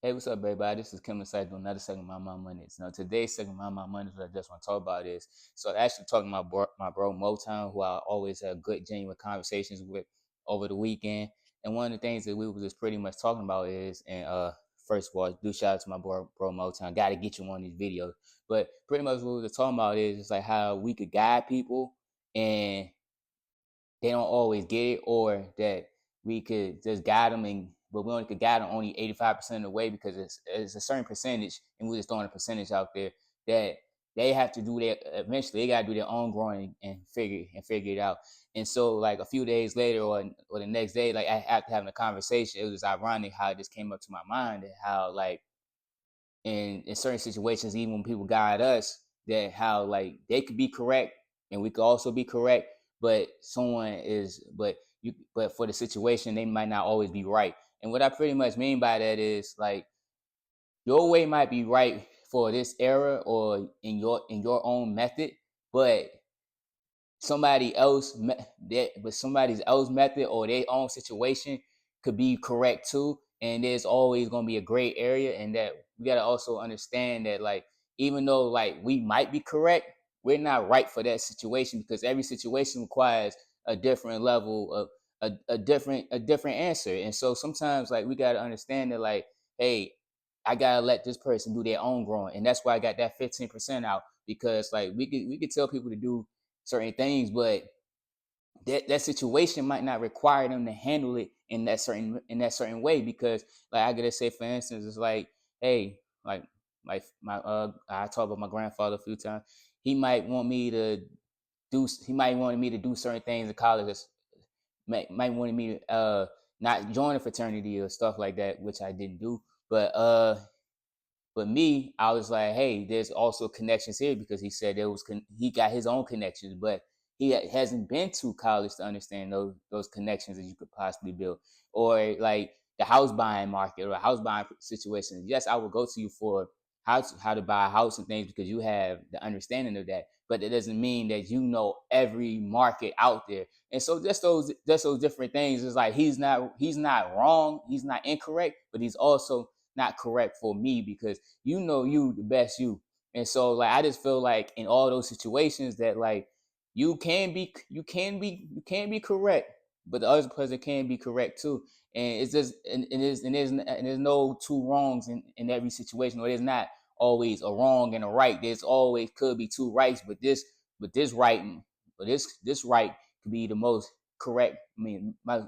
Hey, what's up, everybody? This is Kim Inside doing another segment of My Mondays. Now, today's segment of My Mondays, what I just want to talk about is actually talking about my bro Motown, who I always have good, genuine conversations with over the weekend. And one of the things that we was just pretty much talking about is, and first of all, do shout out to my bro Motown. Got to get you on these videos. But pretty much what we was talking about is just like how we could guide people and they don't always get it, or that we could just guide them, and but we only could guide them only 85% of the way because it's a certain percentage, and we're just throwing a percentage out there that they have to do their eventually they gotta do their own growing and figure it out. And so like a few days later or the next day, like after having a conversation, it was ironic how this came up to my mind and how like in certain situations, even when people guide us, that how like they could be correct and we could also be correct, but but for the situation, they might not always be right. And what I pretty much mean by that is like your way might be right for this era or in your own method, but somebody else but somebody else method or their own situation could be correct too, and there's always going to be a gray area. And that we got to also understand that like even though like we might be correct, we're not right for that situation because every situation requires a different level of a different answer. And so sometimes like we got to understand that like, hey, I gotta let this person do their own growing, and that's why I got that 15% out, because like we could tell people to do certain things, but that situation might not require them to handle it in that certain way. Because like I gotta say, for instance, it's like, hey, like my I talked about my grandfather a few times. He might want me to he might want me to do certain things in college. Might want me to not join a fraternity or stuff like that, which I didn't do. But me, I was like, hey, there's also connections here, because he said he got his own connections, but he hasn't been to college to understand those connections that you could possibly build, or like the house buying market or house buying situation. Yes, I will go to you for how to buy a house and things because you have the understanding of that, but it doesn't mean that you know every market out there. And so just those different things is like he's not wrong, he's not incorrect, but he's also not correct for me, because you know you the best you. And so like I just feel like in all those situations that like you can be correct, but the other person can be correct too. And it's just and there's no two wrongs in every situation, or there's not always a wrong and a right. There's always could be two rights, but this right but this right could be the most correct. I mean, might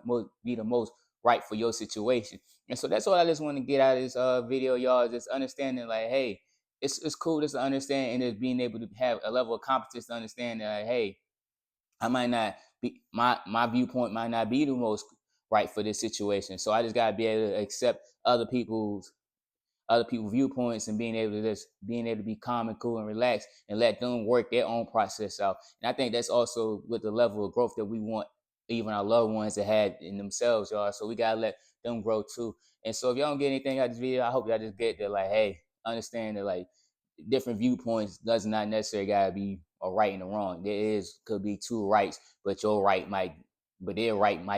be the most right for your situation. And so that's all I just want to get out of this video, y'all. Just understanding, like, hey, it's cool just to understand, and just being able to have a level of competence to understand that, like, hey, I might not be my viewpoint might not be the most right for this situation. So I just gotta be able to accept other people's viewpoints, and being able to be calm and cool and relaxed and let them work their own process out. And I think that's also with the level of growth that we want even our loved ones to have in themselves, y'all. So we gotta let them grow too. And so if y'all don't get anything out of this video, I hope y'all just get that, like, hey, understand that like different viewpoints does not necessarily gotta be a right and a wrong. Could be two rights, but their right might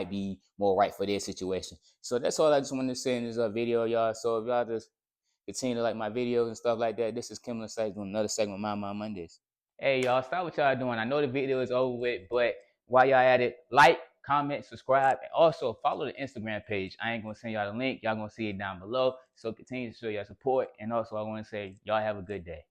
be more right for their situation. So that's all I just wanted to say in this video, y'all. So if y'all just continue to like my videos and stuff like that, this is Kimberly Sykes doing another segment of My Mondays. Hey, y'all, stop what y'all doing. I know the video is over with, but while y'all at it, like, comment, subscribe, and also follow the Instagram page. I ain't gonna send y'all the link. Y'all gonna see it down below. So continue to show your support. And also, I want to say y'all have a good day.